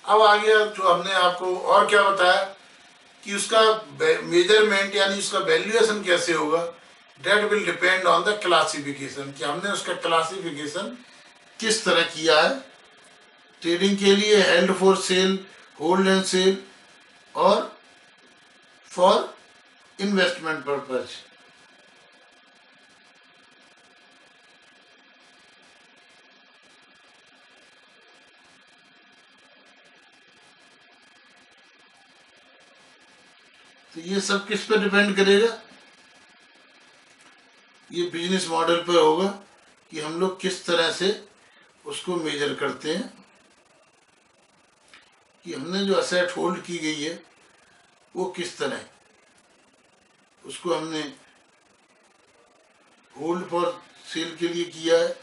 अब आ गया जो हमने आपको और क्या बताया कि उसका मेजरमेंट यानी उसका वैल्यूएशन कैसे होगा, that will depend on the classification, कि हमने उसका क्लासिफिकेशन किस तरह किया है। ट्रेडिंग के लिए held for sale, hold and sale, और फॉर इन्वेस्टमेंट पर्पज। तो ये सब किस पे डिपेंड करेगा, ये बिजनेस मॉडल पे होगा कि हम लोग किस तरह से उसको मेजर करते हैं, कि हमने जो असेट होल्ड की गई है वो किस तरह, उसको हमने होल्ड फॉर सेल के लिए किया है,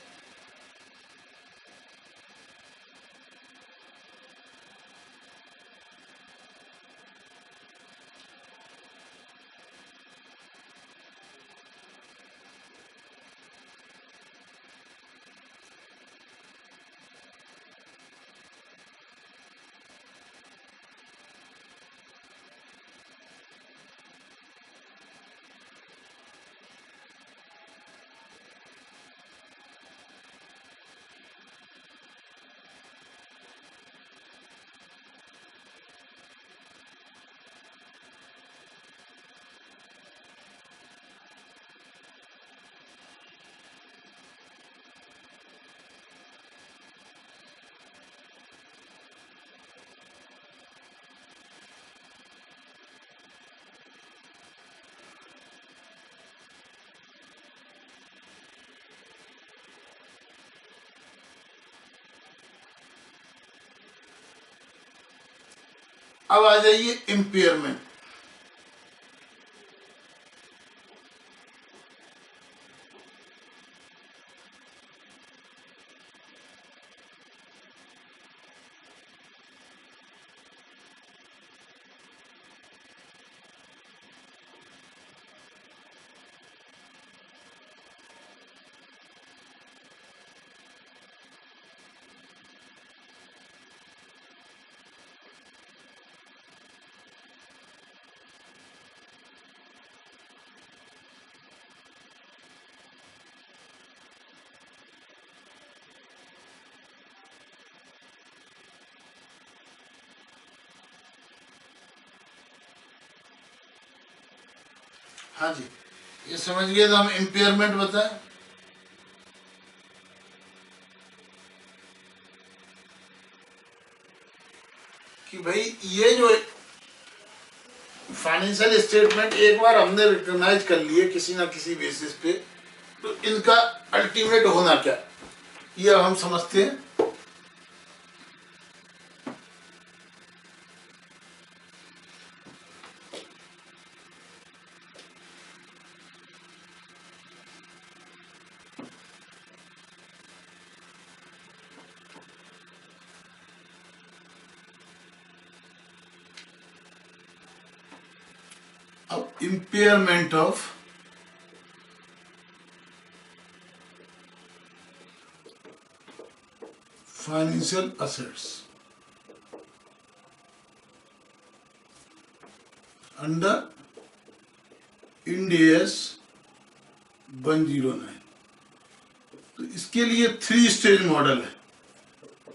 अब आ जाइए इम्पेयरमेंट। हाँ जी, ये समझ गए तो हम इम्पेयरमेंट बताएं कि भाई ये जो फाइनेंशियल स्टेटमेंट एक बार हमने रिकॉग्नाइज कर लिए किसी ना किसी बेसिस पे, तो इनका अल्टीमेट होना क्या, ये अब हम समझते हैं। अब impairment of financial assets under Ind AS 109। तो इसके लिए 3 स्टेज मॉडल है,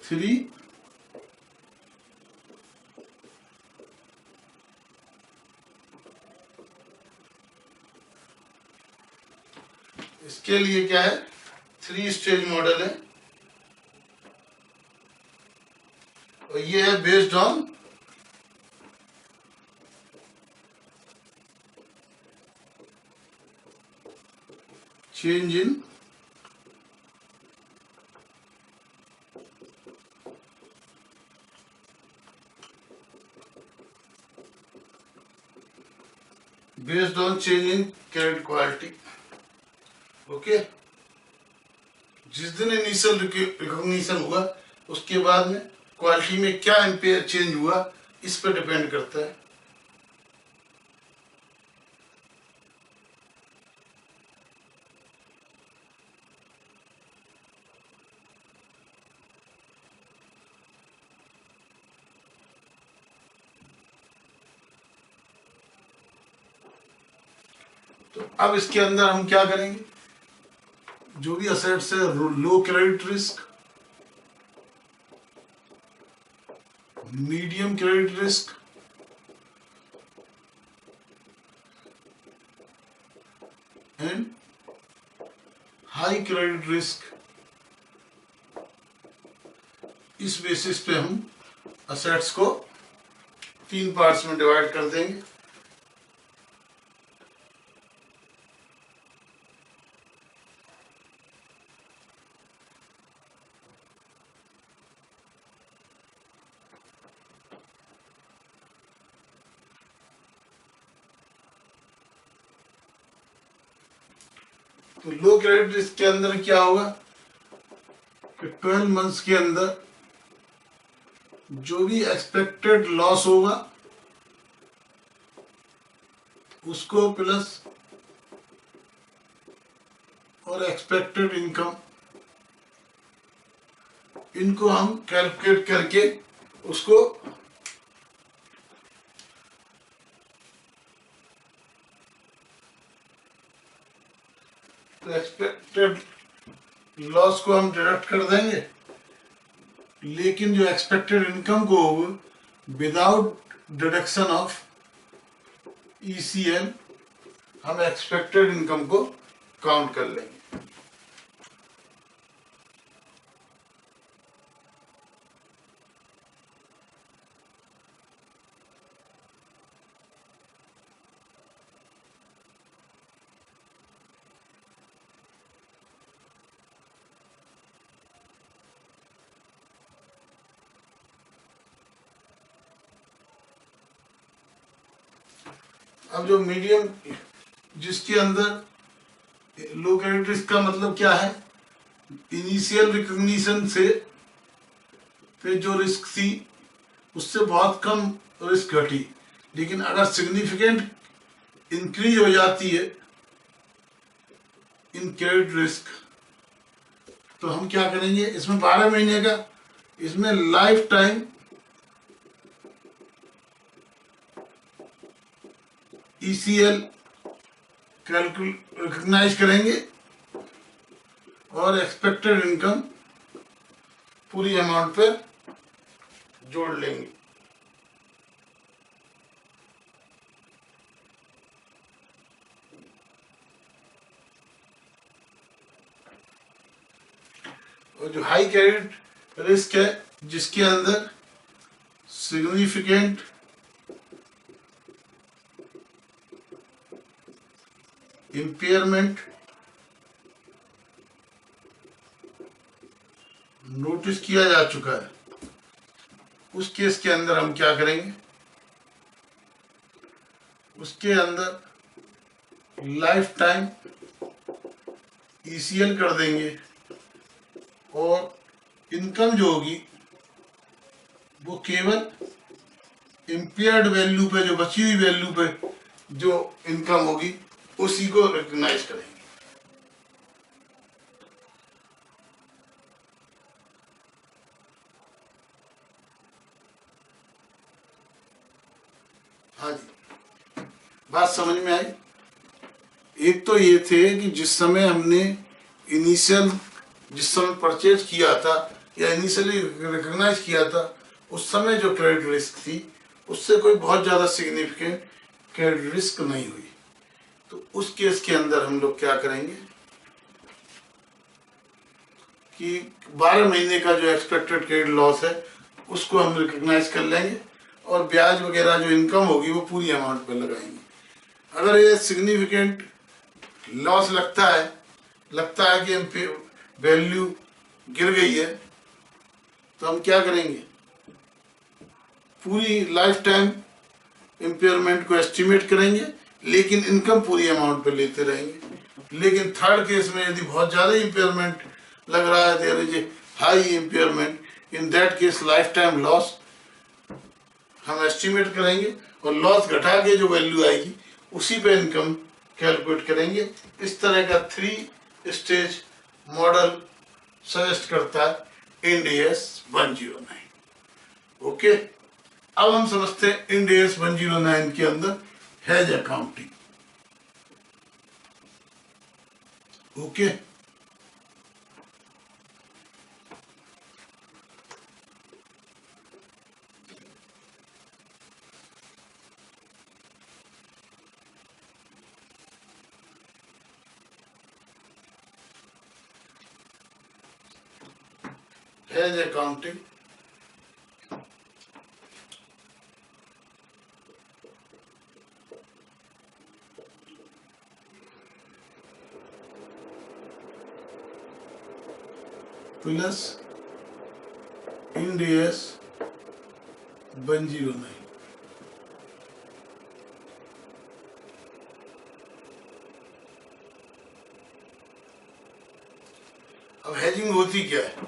3 इसके लिए क्या है, 3 स्टेज मॉडल है, और ये है based on change in credit quality. Okay, जिस दिन इनिशियल रिकॉग्निशन हुआ उसके बाद में क्वालिटी में क्या इम्पेयर चेंज हुआ, इस पर डिपेंड करता है। तो अब इसके अंदर हम क्या करेंगे, जो भी असेट्स है low credit risk, medium credit risk and high credit risk, इस बेसिस पे हम असेट्स को 3 पार्ट्स में डिवाइड कर देंगे। तो लो क्रेडिट रिस्क के अंदर क्या होगा कि 12 मंथ्स के अंदर जो भी एक्सपेक्टेड लॉस होगा उसको प्लस और एक्सपेक्टेड इनकम, इनको हम कैलकुलेट करके उसको तो एक्सपेक्टेड लॉस को हम डिडक्ट कर देंगे, लेकिन जो एक्सपेक्टेड इनकम को विदाउट डिडक्शन ऑफ ECL हम एक्सपेक्टेड इनकम को काउंट कर लेंगे। अब जो मीडियम, जिसके अंदर लो क्रेडिट रिस्क का मतलब क्या है, इनिशियल रिकॉग्निशन से फिर जो रिस्क थी उससे बहुत कम रिस्क घटी, लेकिन अगर सिग्निफिकेंट इंक्रीज हो जाती है इन क्रेडिट रिस्क तो हम क्या करेंगे, इसमें 12 महीने का, इसमें लाइफ टाइम ECL रिकॉग्नाइज करेंगे और एक्सपेक्टेड इनकम पूरी अमाउंट पे जोड़ लेंगे। और जो हाई क्रेडिट रिस्क है जिसके अंदर सिग्निफिकेंट इम्पेयरमेंट नोटिस किया जा चुका है, उस केस के अंदर हम क्या करेंगे, उसके अंदर लाइफ टाइम ECL कर देंगे और इनकम जो होगी वो केवल इम्पेयर्ड वैल्यू पे, जो बची हुई वैल्यू पे जो इनकम होगी उसी को रिकॉग्नाइज करेंगे। हाँ जी, बात समझ में आई। एक तो ये थे कि जिस समय हमने जिस समय परचेज किया था या इनिशियली रिकॉग्नाइज किया था उस समय जो क्रेडिट रिस्क थी उससे कोई बहुत ज़्यादा सिग्निफिकेंट क्रेडिट रिस्क नहीं हुई, तो उस केस के अंदर हम लोग क्या करेंगे कि 12 महीने का जो एक्सपेक्टेड क्रेडिट लॉस है उसको हम रिकॉग्नाइज कर लेंगे और ब्याज वगैरह जो इनकम होगी वो पूरी अमाउंट पर लगाएंगे। अगर ये सिग्निफिकेंट लॉस लगता है कि वैल्यू गिर गई है तो हम क्या करेंगे, पूरी लाइफ टाइम इम्पेयरमेंट को एस्टिमेट करेंगे लेकिन इनकम पूरी अमाउंट पे लेते रहेंगे। लेकिन थर्ड केस में यदि बहुत ज़्यादा इम्पेयरमेंट लग रहा है, there is a high impairment, in that case life time loss हम एस्टिमेट करेंगे और लॉस घटा के जो वैल्यू आएगी उसी पे इनकम कैलकुलेट करेंगे। इस तरह का 3 स्टेज मॉडल सजेस्ट करता है इंड AS 109। ओके, अब हम समझते हैं इंड AS 109 के अंदर hedge accounting. Okay. hedge accounting, plus Ind AS 109। अब हेजिंग होती क्या है?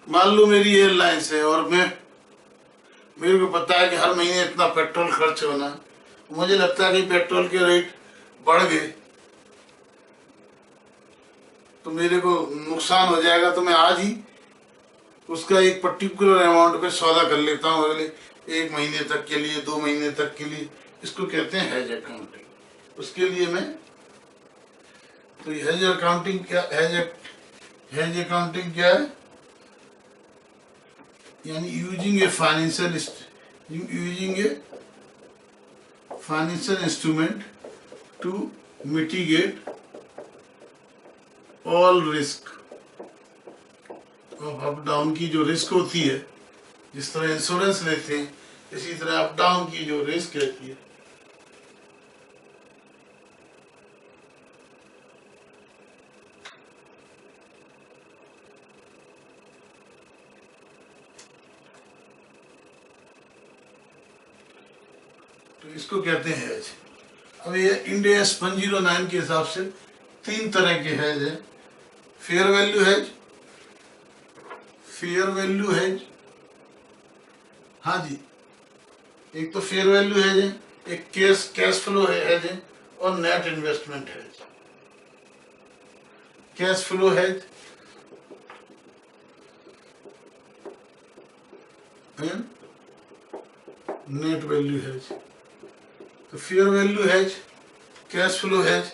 मान लो मेरी एयरलाइंस है और मेरे को पता है कि हर महीने इतना पेट्रोल खर्च होना है, मुझे लगता है कि पेट्रोल के रेट बढ़ गए तो मेरे को नुकसान हो जाएगा, तो मैं आज ही उसका एक पर्टिकुलर अमाउंट पे सौदा कर लेता हूँ अगले 1 महीने तक के लिए, 2 महीने तक के लिए। इसको कहते हैं हेज अकाउंटिंग। उसके लिए मैं तो हेज अकाउंटिंग क्या, हेज अकाउंटिंग क्या है? यानी using a financial instrument to mitigate all risk of up down की जो रिस्क होती है, जिस तरह इंश्योरेंस लेते हैं इसी तरह अप डाउन की जो रिस्क रहती है, तो इसको कहते हैं हेज। अब ये Ind AS 109 के हिसाब से 3 तरह के हेज है। फेयर वैल्यू हेज, हाँ जी, एक तो फेयर वैल्यू हेज है, एक कैश फ्लो हेज है और net investment hedge. Cash flow hedge and net value hedge. तो fair value hedge, cash flow hedge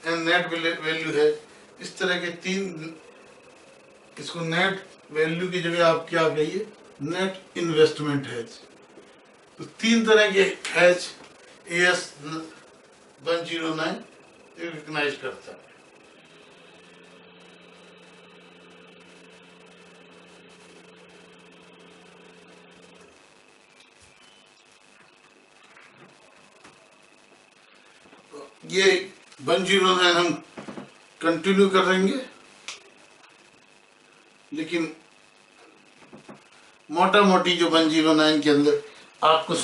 and net value hedge, इस तरह के 3। इसको नेट वैल्यू की जगह आप क्या कहिए, नेट इन्वेस्टमेंट हेज। तो 3 तरह के हेज AS 109 रिकॉग्नाइज करता है। ये 109 हम कंटिन्यू करेंगे, लेकिन मोटा मोटी जो 109 के अंदर आपको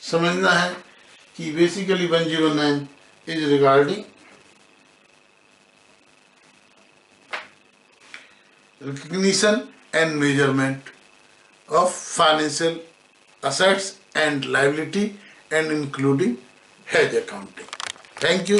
समझना है कि basically 109 is regarding recognition and measurement of financial assets and liability and including hedge accounting. Thank you.